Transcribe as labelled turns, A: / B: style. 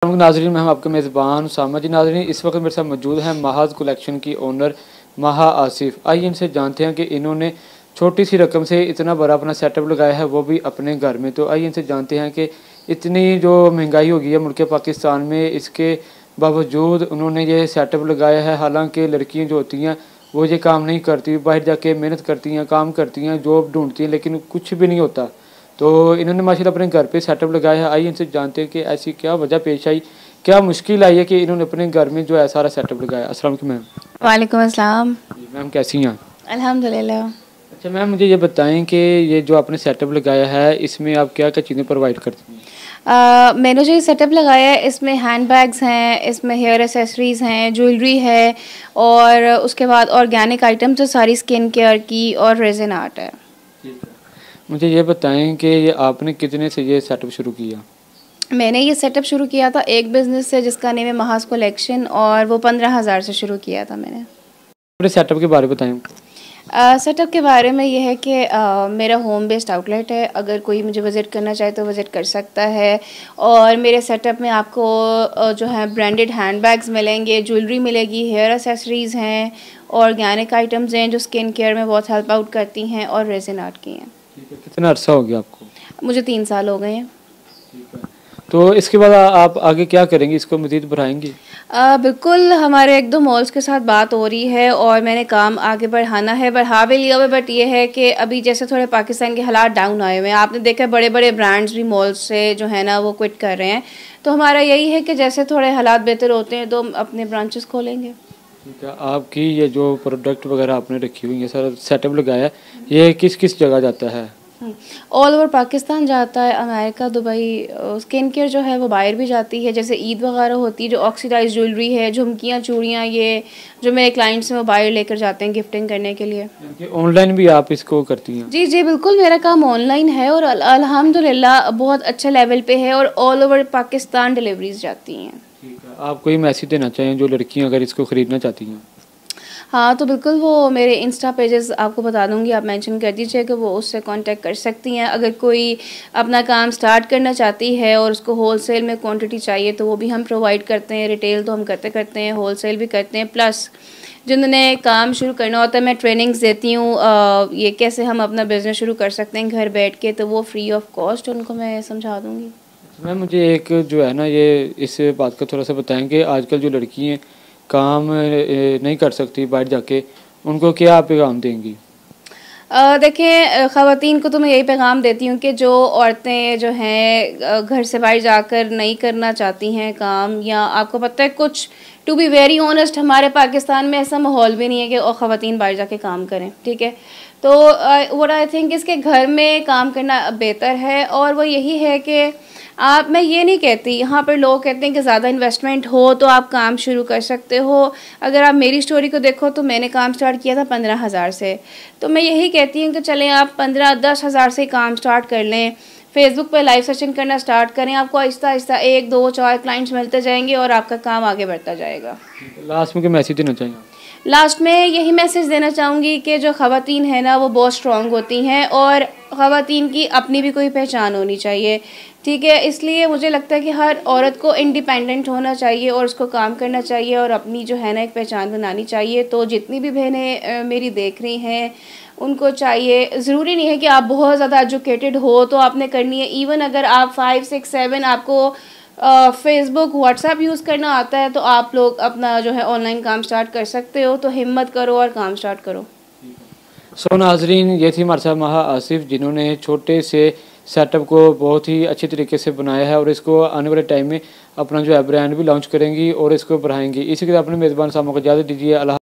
A: नाज़रीन, मैं हूं आपके मेज़बान उसामा जी। नाज़रीन, इस वक्त मेरे साथ मौजूद हैं महाज कलेक्शन की ओनर महा आसिफ। आइए इनसे जानते हैं कि इन्होंने छोटी सी रकम से इतना बड़ा अपना सेटअप लगाया है, वो भी अपने घर में। तो आइए इनसे जानते हैं कि इतनी जो महंगाई हो गई है मुल्क पाकिस्तान में, इसके बावजूद उन्होंने ये सेटअप लगाया है। हालांकि लड़कियाँ जो होती हैं वो ये काम नहीं करती, बाहर जाके मेहनत करती हैं, काम करती हैं, जॉब ढूंढती हैं, लेकिन कुछ भी नहीं होता। तो इन्होंने माशाल्लाह अपने घर पे सेटअप लगाया है। आइए इनसे जानते हैं कि ऐसी क्या वजह पेश आई, क्या मुश्किल आई है कि इन्होंने अपने घर में जो है सारा सेटअप लगाया। अस्सलाम वालेकुम मैम।
B: वालेकुम अस्सलाम।
A: मैम कैसी हैं?
B: अल्हम्दुलिल्लाह।
A: अच्छा मैम, मुझे ये बताएं कि ये जो आपने सेटअप लगाया है इसमें आप क्या क्या चीज़ें प्रोवाइड करती हैं?
B: मैंने जो ये सेटअप लगाया है इसमें हैंड बैग्स हैं, इसमें हेयर एसेसरीज़ हैं, ज्वेलरी है और उसके बाद ऑर्गेनिक आइटम्स है, सारी स्किन केयर की और रेजिन आर्ट है।
A: ठीक है। मुझे ये बताएं कि ये आपने कितने से ये सेटअप शुरू किया?
B: मैंने ये सेटअप शुरू किया था एक बिज़नेस से जिसका नेम है महाज कलेक्शन, और वो 15,000 से शुरू किया था मैंने।
A: पूरे सेटअप के बारे में बताएं।
B: सेटअप के बारे में ये है कि मेरा होम बेस्ड आउटलेट है, अगर कोई मुझे विज़िट करना चाहे तो विज़िट कर सकता है। और मेरे सेटअप में आपको जो है ब्रांडेड हैंड बैग्स मिलेंगे, ज्वेलरी मिलेगी, हेयर एक्सेसरीज़ हैं, ऑर्गेनिक आइटम्स हैं जो स्किन केयर में बहुत हेल्प आउट करती हैं, और रेजिन आर्ट की हैं।
A: ठीक है। कितना अर्सा हो गया आपको?
B: मुझे 3 साल हो गए हैं।
A: ठीक है। तो इसके बाद आप आगे क्या करेंगे, इसको मज़ीद बढ़ाएंगे?
B: बिल्कुल, हमारे 1-2 मॉल्स के साथ बात हो रही है और मैंने काम आगे बढ़ाना है, बढ़ा भी लिया हुआ है। बट ये है कि अभी जैसे थोड़े पाकिस्तान के हालात डाउन आए हुए हैं, आपने देखा है बड़े बड़े ब्रांड्स भी मॉल्स से जो है ना वो क्विट कर रहे हैं। तो हमारा यही है कि जैसे थोड़े हालात बेहतर होते हैं तो हम अपने ब्रांचेस खोलेंगे।
A: ठीक है। आपकी ये जो प्रोडक्ट वगैरह आपने रखी हुई है, सारा सेटअप लगाया है, ये किस किस जगह जाता है?
B: ऑल ओवर पाकिस्तान जाता है, अमेरिका, दुबई। स्किन केयर जो है वो बाहर भी जाती है, जैसे ईद वगैरह होती है, जो ऑक्सीडाइज ज्वेलरी है, झुमकियाँ, चूड़ियाँ, ये जो मेरे क्लाइंट्स हैं वो बाहर लेकर जाते हैं गिफ्टिंग करने के लिए।
A: ऑनलाइन भी आप इसको करती हैं?
B: जी जी बिल्कुल, मेरा काम ऑनलाइन है और अल्हम्दुलिल्लाह बहुत अच्छे लेवल पे है, और ऑल ओवर पाकिस्तान डिलीवरीज जाती हैं।
A: ठीक है। आप कोई मैसेज देना चाहें जो लड़कियां अगर इसको ख़रीदना चाहती हैं?
B: हाँ, तो बिल्कुल, वो मेरे इंस्टा पेजेस आपको बता दूंगी, आप मेंशन कर दीजिए कि वो उससे कांटेक्ट कर सकती हैं। अगर कोई अपना काम स्टार्ट करना चाहती है और उसको होलसेल में क्वांटिटी चाहिए तो वो भी हम प्रोवाइड करते हैं। रिटेल तो हम करते हैं, होलसेल भी करते हैं। प्लस जिन्होंने काम शुरू करना होता है मैं ट्रेनिंग्स देती हूँ, ये कैसे हम अपना बिज़नेस शुरू कर सकते हैं घर बैठ के, तो वो फ्री ऑफ कॉस्ट उनको मैं समझा दूँगी।
A: मैम मुझे एक जो है ना ये इस बात का थोड़ा सा बताएं कि आजकल जो लड़की हैं काम नहीं कर सकती बाहर जाके, उनको क्या आप पैगाम देंगी?
B: देखें, ख़वातीन को तो मैं यही पैगाम देती हूँ कि जो औरतें जो हैं घर से बाहर जाकर नहीं करना चाहती हैं काम, या आपको पता है कुछ, टू बी वेरी ऑनेस्ट, हमारे पाकिस्तान में ऐसा माहौल भी नहीं है कि ख़वातीन बाहर जाके काम करें, ठीक है। तो व्हाट आई थिंक इसके घर में काम करना बेहतर है, और वो यही है कि मैं ये नहीं कहती, यहाँ पर लोग कहते हैं कि ज़्यादा इन्वेस्टमेंट हो तो आप काम शुरू कर सकते हो। अगर आप मेरी स्टोरी को देखो तो मैंने काम स्टार्ट किया था 15,000 से। तो मैं यही कहती हूँ कि चलें आप 15-10 हज़ार से काम स्टार्ट कर लें, फेसबुक पे लाइव सेशन करना स्टार्ट करें, आपको आहिस्ता आहिस्ता 1-2-4 क्लाइंट्स मिलते जाएंगे और आपका काम आगे बढ़ता जाएगा।
A: लास्ट में क्या मैसेज देना चाहिए?
B: लास्ट में यही मैसेज देना चाहूँगी कि जो ख़वातीन है ना वो बहुत स्ट्रॉन्ग होती हैं, और ख़वातीन की अपनी भी कोई पहचान होनी चाहिए, ठीक है। इसलिए मुझे लगता है कि हर औरत को इंडिपेंडेंट होना चाहिए और उसको काम करना चाहिए और अपनी जो है ना एक पहचान बनानी चाहिए। तो जितनी भी बहनें मेरी देख रही हैं उनको चाहिए, ज़रूरी नहीं है कि आप बहुत ज़्यादा एजुकेटेड हो तो आपने करनी है। इवन अगर आप 5, 6, 7 आपको फेसबुक, व्हाट्सएप यूज़ करना आता है तो आप लोग अपना जो है ऑनलाइन काम स्टार्ट कर सकते हो। तो हिम्मत करो और काम स्टार्ट करो।
A: सो नाजरीन, ये थी हमारे साथ महा आसिफ, जिन्होंने छोटे से सेटअप को बहुत ही अच्छे तरीके से बनाया है और इसको आने वाले टाइम में अपना जो है ब्रांड भी लॉन्च करेंगी और इसको बढ़ाएंगी। इसी के साथ अपने मेज़बान सामों को इजाज़त दीजिए। अल्लाह।